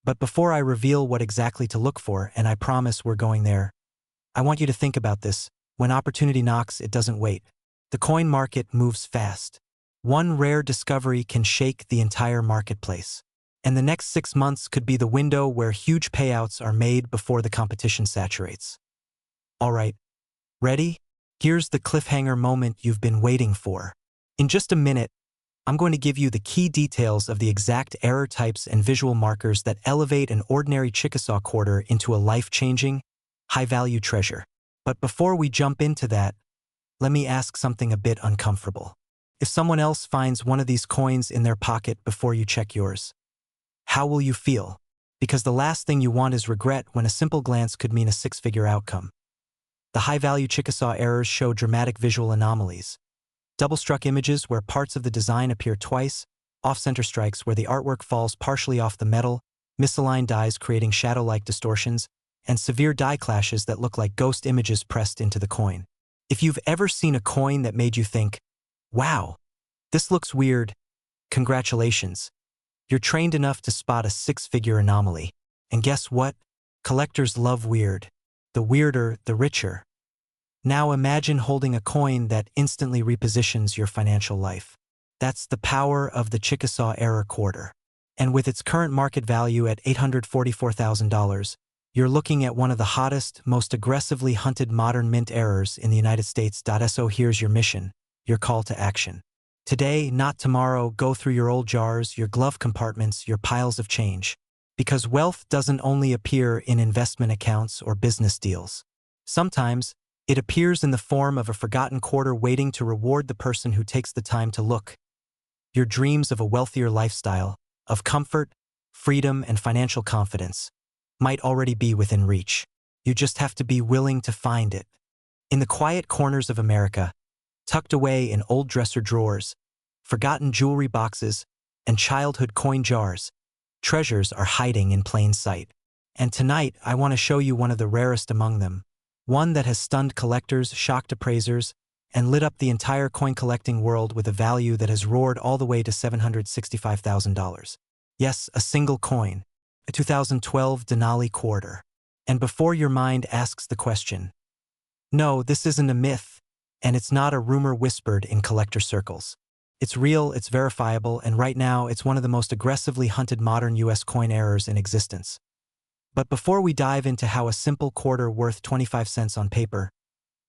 But before I reveal what exactly to look for, and I promise we're going there, I want you to think about this. When opportunity knocks, it doesn't wait. The coin market moves fast. One rare discovery can shake the entire marketplace. And the next 6 months could be the window where huge payouts are made before the competition saturates. All right, ready? Here's the cliffhanger moment you've been waiting for. In just a minute, I'm going to give you the key details of the exact error types and visual markers that elevate an ordinary Chickasaw Quarter into a life-changing, high-value treasure. But before we jump into that, let me ask something a bit uncomfortable. If someone else finds one of these coins in their pocket before you check yours, how will you feel? Because the last thing you want is regret when a simple glance could mean a six-figure outcome. The high-value Chickasaw errors show dramatic visual anomalies. Double-struck images where parts of the design appear twice, off-center strikes where the artwork falls partially off the metal, misaligned dyes creating shadow-like distortions, and severe dye clashes that look like ghost images pressed into the coin. If you've ever seen a coin that made you think, wow, this looks weird, congratulations. You're trained enough to spot a six-figure anomaly. And guess what? Collectors love weird. The weirder, the richer. Now imagine holding a coin that instantly repositions your financial life. That's the power of the Chickasaw Error Quarter. And with its current market value at $844,000, you're looking at one of the hottest, most aggressively hunted modern mint errors in the United States. So here's your mission, your call to action. Today, not tomorrow, go through your old jars, your glove compartments, your piles of change. Because wealth doesn't only appear in investment accounts or business deals. Sometimes, it appears in the form of a forgotten quarter waiting to reward the person who takes the time to look. Your dreams of a wealthier lifestyle, of comfort, freedom, and financial confidence, might already be within reach. You just have to be willing to find it. In the quiet corners of America, tucked away in old dresser drawers, forgotten jewelry boxes, and childhood coin jars, treasures are hiding in plain sight. And tonight, I want to show you one of the rarest among them. One that has stunned collectors, shocked appraisers, and lit up the entire coin-collecting world with a value that has roared all the way to $765,000. Yes, a single coin, a 2012 Denali quarter. And before your mind asks the question, no, this isn't a myth, and it's not a rumor whispered in collector circles. It's real, it's verifiable, and right now it's one of the most aggressively hunted modern U.S. coin errors in existence. But before we dive into how a simple quarter worth 25 cents on paper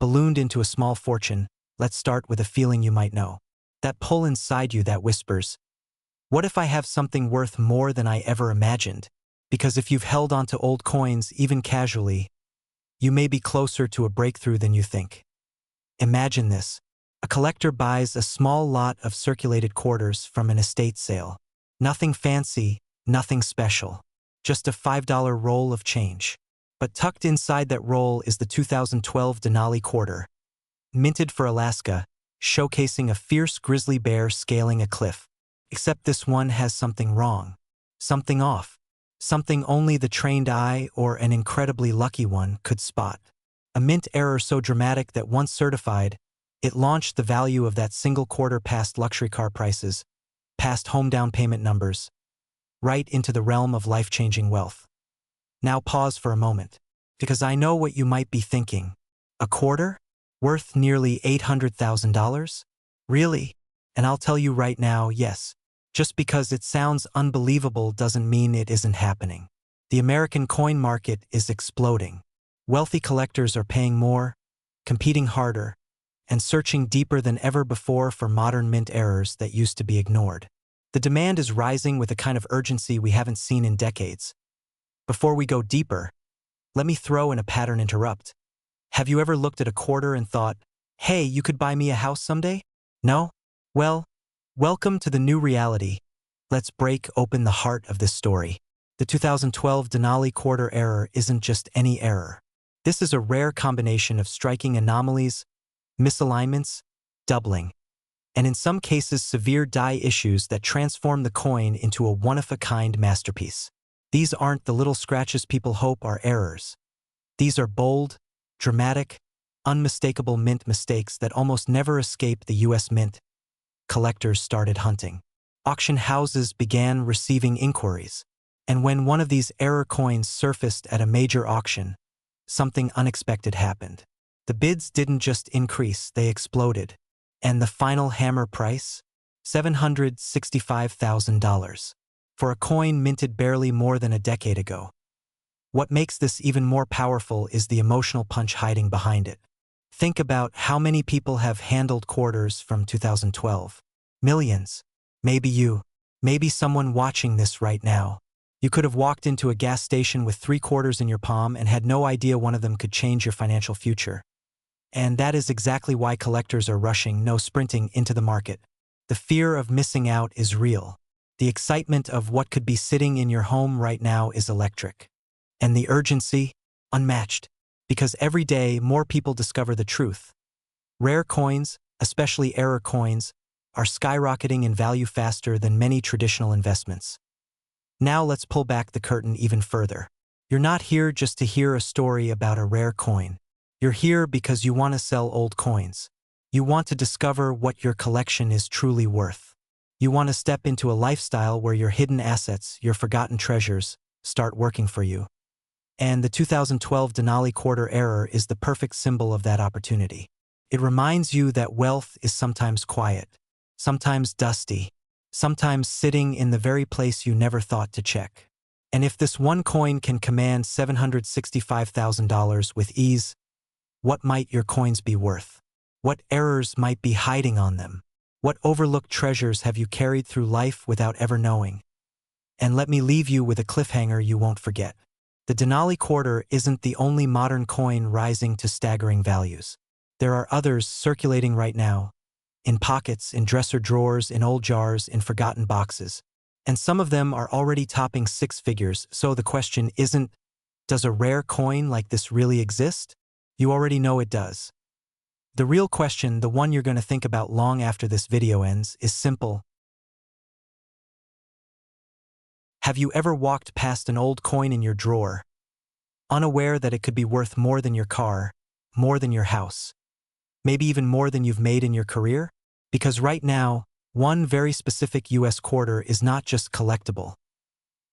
ballooned into a small fortune, let's start with a feeling you might know. That pull inside you that whispers, what if I have something worth more than I ever imagined? Because if you've held onto old coins, even casually, you may be closer to a breakthrough than you think. Imagine this. A collector buys a small lot of circulated quarters from an estate sale. Nothing fancy, nothing special. Just a $5 roll of change. But tucked inside that roll is the 2012 Denali quarter, minted for Alaska, showcasing a fierce grizzly bear scaling a cliff. Except this one has something wrong. Something off. Something only the trained eye or an incredibly lucky one could spot. A mint error so dramatic that once certified, it launched the value of that single quarter past luxury car prices, past home down payment numbers, right into the realm of life-changing wealth. Now pause for a moment, because I know what you might be thinking. A quarter? Worth nearly $800,000? Really? And I'll tell you right now, yes. Just because it sounds unbelievable doesn't mean it isn't happening. The American coin market is exploding. Wealthy collectors are paying more, competing harder, and searching deeper than ever before for modern mint errors that used to be ignored. The demand is rising with a kind of urgency we haven't seen in decades. Before we go deeper, let me throw in a pattern interrupt. Have you ever looked at a quarter and thought, hey, you could buy me a house someday? No? Well, welcome to the new reality. Let's break open the heart of this story. The 2012 Denali quarter error isn't just any error. This is a rare combination of striking anomalies, misalignments, doubling, and in some cases severe die issues that transform the coin into a one-of-a-kind masterpiece. These aren't the little scratches people hope are errors. These are bold, dramatic, unmistakable mint mistakes that almost never escape the U.S. Mint. Collectors started hunting. Auction houses began receiving inquiries. And when one of these error coins surfaced at a major auction, something unexpected happened. The bids didn't just increase, they exploded. And the final hammer price? $765,000. For a coin minted barely more than a decade ago. What makes this even more powerful is the emotional punch hiding behind it. Think about how many people have handled quarters from 2012. Millions. Maybe you. Maybe someone watching this right now. You could have walked into a gas station with 3 quarters in your palm and had no idea one of them could change your financial future. And that is exactly why collectors are rushing, no sprinting, into the market. The fear of missing out is real. The excitement of what could be sitting in your home right now is electric. And the urgency, unmatched. Because every day, more people discover the truth. Rare coins, especially error coins, are skyrocketing in value faster than many traditional investments. Now let's pull back the curtain even further. You're not here just to hear a story about a rare coin. You're here because you want to sell old coins. You want to discover what your collection is truly worth. You want to step into a lifestyle where your hidden assets, your forgotten treasures, start working for you. And the 2012 Denali quarter error is the perfect symbol of that opportunity. It reminds you that wealth is sometimes quiet, sometimes dusty, sometimes sitting in the very place you never thought to check. And if this one coin can command $765,000 with ease, what might your coins be worth? What errors might be hiding on them? What overlooked treasures have you carried through life without ever knowing? And let me leave you with a cliffhanger you won't forget. The Denali quarter isn't the only modern coin rising to staggering values. There are others circulating right now, in pockets, in dresser drawers, in old jars, in forgotten boxes. And some of them are already topping six figures, so the question isn't, does a rare coin like this really exist? You already know it does. The real question, the one you're going to think about long after this video ends, is simple. Have you ever walked past an old coin in your drawer, unaware that it could be worth more than your car, more than your house, maybe even more than you've made in your career? Because right now, one very specific US quarter is not just collectible.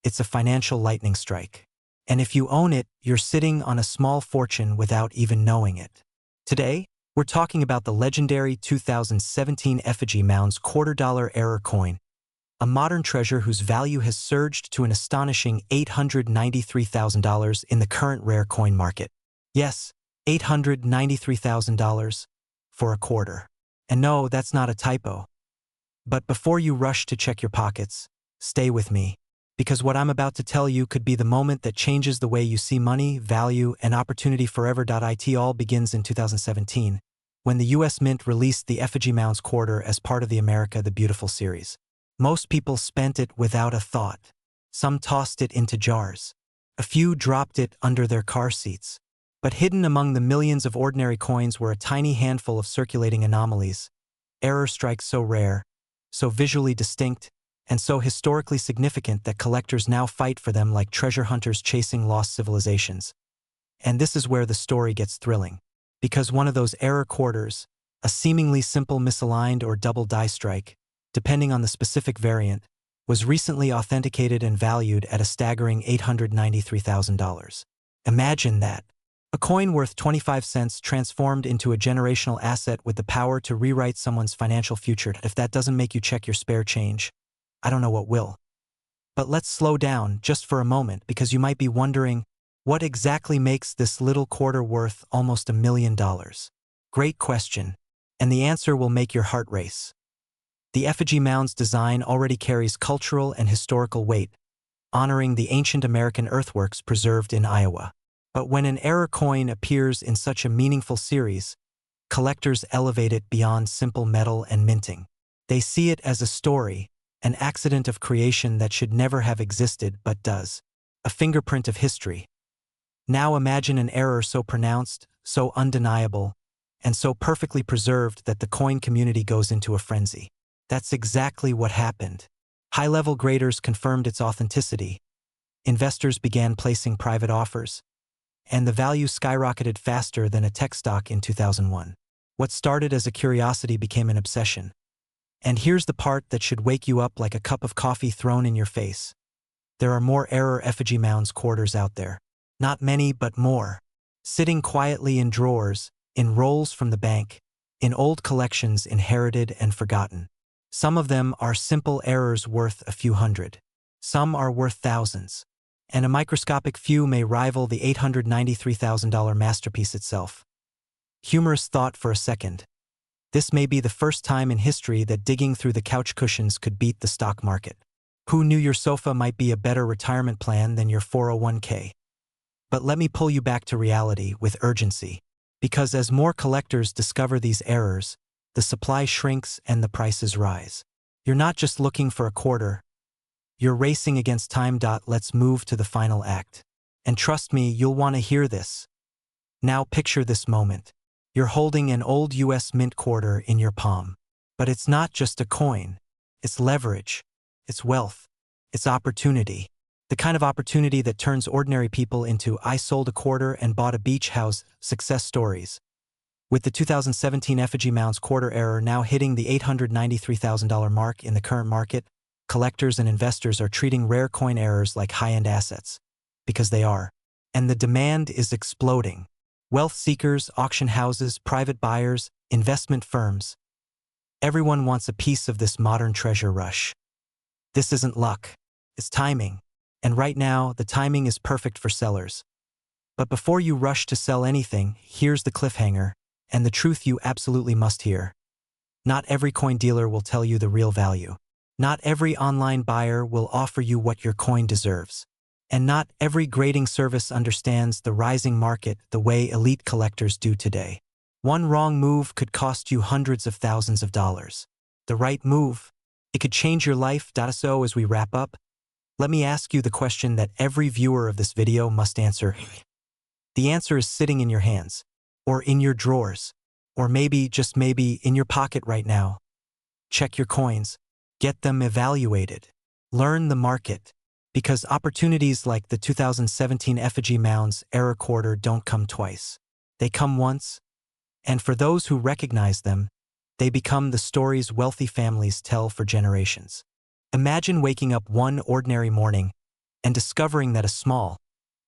It's a financial lightning strike. And if you own it, you're sitting on a small fortune without even knowing it. Today, we're talking about the legendary 2017 Effigy Mounds $quarter error coin, a modern treasure whose value has surged to an astonishing $893,000 in the current rare coin market. Yes, $893,000 for a quarter. And no, that's not a typo. But before you rush to check your pockets, stay with me, because what I'm about to tell you could be the moment that changes the way you see money, value, and opportunity forever. It all begins in 2017, when the US Mint released the Effigy Mounds quarter as part of the America the Beautiful series. Most people spent it without a thought. Some tossed it into jars. A few dropped it under their car seats. But hidden among the millions of ordinary coins were a tiny handful of circulating anomalies, error strikes so rare, so visually distinct, and so historically significant that collectors now fight for them like treasure hunters chasing lost civilizations. And this is where the story gets thrilling. Because one of those error quarters, a seemingly simple misaligned or double die strike, depending on the specific variant, was recently authenticated and valued at a staggering $893,000. Imagine that. A coin worth 25 cents transformed into a generational asset with the power to rewrite someone's financial future. If that doesn't make you check your spare change, I don't know what will. But let's slow down just for a moment, because you might be wondering, what exactly makes this little quarter worth almost $1 million? Great question, and the answer will make your heart race. The Effigy Mounds design already carries cultural and historical weight, honoring the ancient American earthworks preserved in Iowa. But when an error coin appears in such a meaningful series, collectors elevate it beyond simple metal and minting. They see it as a story, an accident of creation that should never have existed but does, a fingerprint of history. Now imagine an error so pronounced, so undeniable, and so perfectly preserved that the coin community goes into a frenzy. That's exactly what happened. High-level graders confirmed its authenticity. Investors began placing private offers, and the value skyrocketed faster than a tech stock in 2001. What started as a curiosity became an obsession. And here's the part that should wake you up like a cup of coffee thrown in your face. There are more error Effigy Mounds quarters out there. Not many, but more. Sitting quietly in drawers, in rolls from the bank, in old collections inherited and forgotten. Some of them are simple errors worth a few hundred. Some are worth thousands. And a microscopic few may rival the $893,000 masterpiece itself. Humorous thought for a second. This may be the first time in history that digging through the couch cushions could beat the stock market. Who knew your sofa might be a better retirement plan than your 401k? But let me pull you back to reality with urgency. Because as more collectors discover these errors, the supply shrinks and the prices rise. You're not just looking for a quarter. You're racing against time. Let's move to the final act. And trust me, you'll want to hear this. Now picture this moment. You're holding an old US mint quarter in your palm. But it's not just a coin. It's leverage. It's wealth. It's opportunity. The kind of opportunity that turns ordinary people into "I sold a quarter and bought a beach house" success stories. With the 2017 effigy mounts quarter era now hitting the $893,000 mark in the current market, collectors and investors are treating rare coin errors like high-end assets. Because they are. And the demand is exploding. Wealth seekers, auction houses, private buyers, investment firms. Everyone wants a piece of this modern treasure rush. This isn't luck. It's timing. And right now, the timing is perfect for sellers. But before you rush to sell anything, here's the cliffhanger, and the truth you absolutely must hear. Not every coin dealer will tell you the real value. Not every online buyer will offer you what your coin deserves. And not every grading service understands the rising market the way elite collectors do today. One wrong move could cost you hundreds of thousands of dollars. The right move, it could change your life. So as we wrap up, let me ask you the question that every viewer of this video must answer. The answer is sitting in your hands, or in your drawers, or maybe, just maybe, in your pocket right now. Check your coins. Get them evaluated. Learn the market. Because opportunities like the 2017 effigy mounds era quarter don't come twice. They come once, and for those who recognize them, they become the stories wealthy families tell for generations. Imagine waking up one ordinary morning and discovering that a small,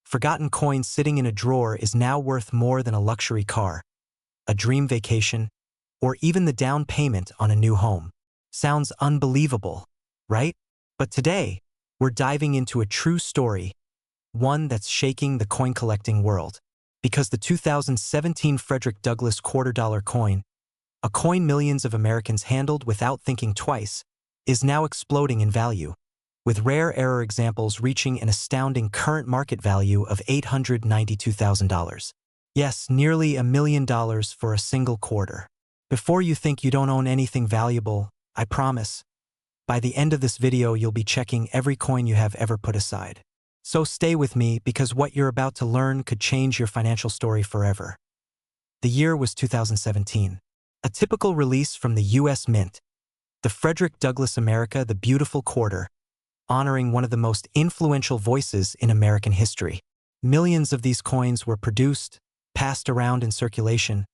forgotten coin sitting in a drawer is now worth more than a luxury car, a dream vacation, or even the down payment on a new home. Sounds unbelievable, right? But today, we're diving into a true story, one that's shaking the coin collecting world. Because the 2017 Frederick Douglass $quarter coin, a coin millions of Americans handled without thinking twice, is now exploding in value, with rare error examples reaching an astounding current market value of $892,000. Yes, nearly $1 million for a single quarter. Before you think you don't own anything valuable, I promise, by the end of this video you'll be checking every coin you have ever put aside. So stay with me, because what you're about to learn could change your financial story forever. The year was 2017. A typical release from the US Mint, the Frederick Douglass America the Beautiful Quarter, honoring one of the most influential voices in American history. Millions of these coins were produced, passed around in circulation,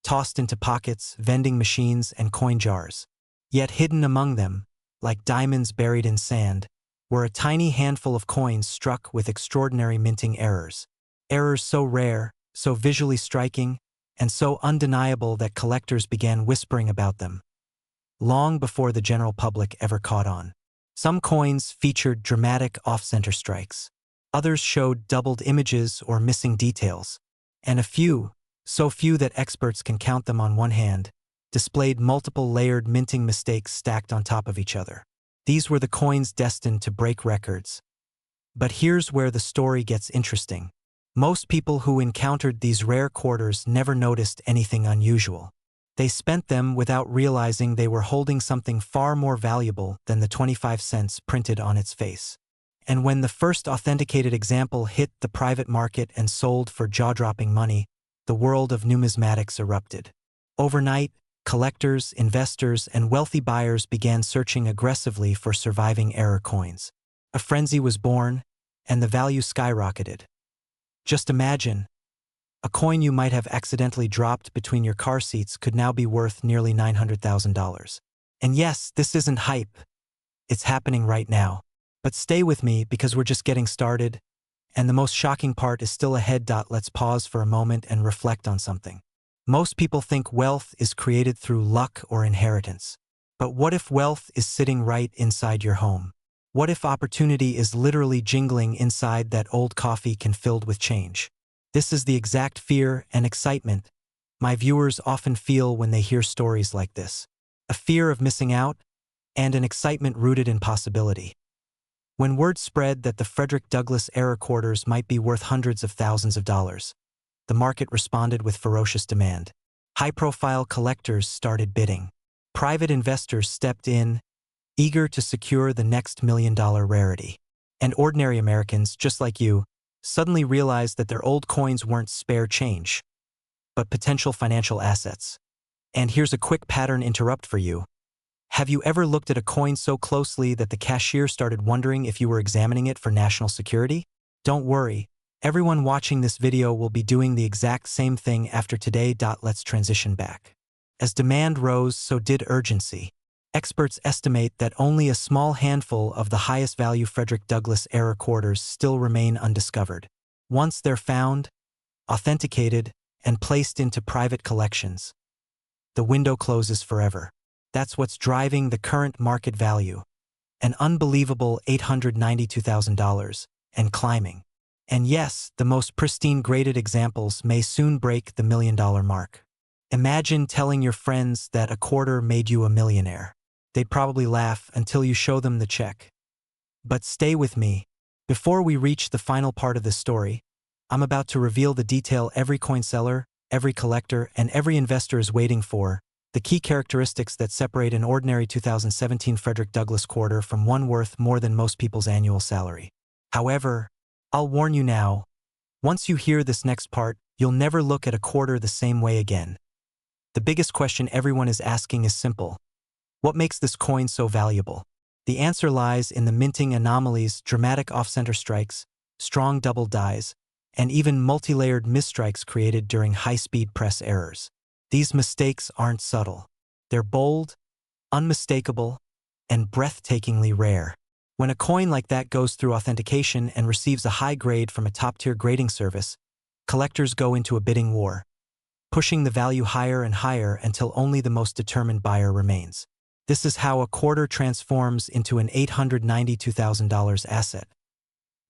tossed into pockets, vending machines, and coin jars. Yet hidden among them, like diamonds buried in sand, were a tiny handful of coins struck with extraordinary minting errors. Errors so rare, so visually striking, and so undeniable that collectors began whispering about them long before the general public ever caught on. Some coins featured dramatic off-center strikes. Others showed doubled images or missing details. And a few, so few that experts can count them on one hand, displayed multiple layered minting mistakes stacked on top of each other. These were the coins destined to break records. But here's where the story gets interesting. Most people who encountered these rare quarters never noticed anything unusual. They spent them without realizing they were holding something far more valuable than the 25 cents printed on its face. And when the first authenticated example hit the private market and sold for jaw-dropping money, the world of numismatics erupted. Overnight, collectors, investors, and wealthy buyers began searching aggressively for surviving error coins. A frenzy was born, and the value skyrocketed. Just imagine, a coin you might have accidentally dropped between your car seats could now be worth nearly $900,000. And yes, this isn't hype. It's happening right now. But stay with me, because we're just getting started, and the most shocking part is still ahead. Let's pause for a moment and reflect on something. Most people think wealth is created through luck or inheritance. But what if wealth is sitting right inside your home? What if opportunity is literally jingling inside that old coffee can filled with change? This is the exact fear and excitement my viewers often feel when they hear stories like this. A fear of missing out, and an excitement rooted in possibility. When word spread that the Frederick Douglass era quarters might be worth hundreds of thousands of dollars, the market responded with ferocious demand. High-profile collectors started bidding. Private investors stepped in, eager to secure the next million-dollar rarity. And ordinary Americans, just like you, suddenly realized that their old coins weren't spare change. but potential financial assets. And here's a quick pattern interrupt for you. Have you ever looked at a coin so closely that the cashier started wondering if you were examining it for national security? Don't worry, everyone watching this video will be doing the exact same thing after today. Let's transition back. As demand rose, so did urgency. Experts estimate that only a small handful of the highest value Frederick Douglass-era quarters still remain undiscovered. Once they're found, authenticated, and placed into private collections, the window closes forever. That's what's driving the current market value, an unbelievable $892,000, and climbing. And yes, the most pristine graded examples may soon break the $1 million mark. Imagine telling your friends that a quarter made you a millionaire. They'd probably laugh until you show them the check. But stay with me. Before we reach the final part of this story, I'm about to reveal the detail every coin seller, every collector, and every investor is waiting for, the key characteristics that separate an ordinary 2017 Frederick Douglass quarter from one worth more than most people's annual salary. However, I'll warn you now, once you hear this next part, you'll never look at a quarter the same way again. The biggest question everyone is asking is simple. What makes this coin so valuable? The answer lies in the minting anomalies, dramatic off-center strikes, strong double dies, and even multi-layered misstrikes created during high-speed press errors. These mistakes aren't subtle. They're bold, unmistakable, and breathtakingly rare. When a coin like that goes through authentication and receives a high grade from a top-tier grading service, collectors go into a bidding war, pushing the value higher and higher until only the most determined buyer remains. This is how a quarter transforms into an $892,000 asset.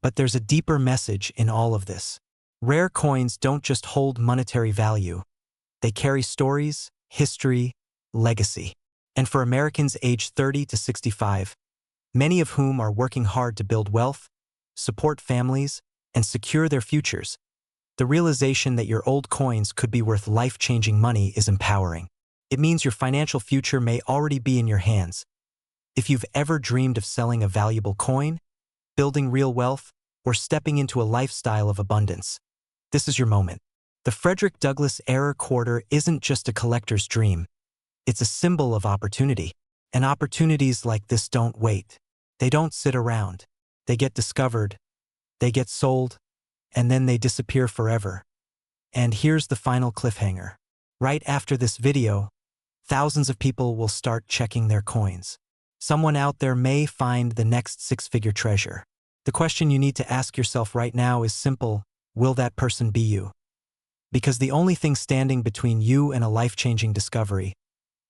But there's a deeper message in all of this. Rare coins don't just hold monetary value. They carry stories, history, legacy. And for Americans aged 30 to 65, many of whom are working hard to build wealth, support families, and secure their futures, the realization that your old coins could be worth life-changing money is empowering. It means your financial future may already be in your hands. If you've ever dreamed of selling a valuable coin, building real wealth, or stepping into a lifestyle of abundance, this is your moment. The Frederick Douglass-era quarter isn't just a collector's dream. It's a symbol of opportunity. And opportunities like this don't wait. They don't sit around. They get discovered, they get sold, and then they disappear forever. And here's the final cliffhanger. Right after this video, thousands of people will start checking their coins. Someone out there may find the next six-figure treasure. The question you need to ask yourself right now is simple: will that person be you? Because the only thing standing between you and a life-changing discovery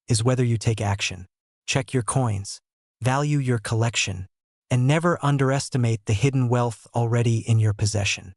is whether you take action. Check your coins, value your collection, and never underestimate the hidden wealth already in your possession.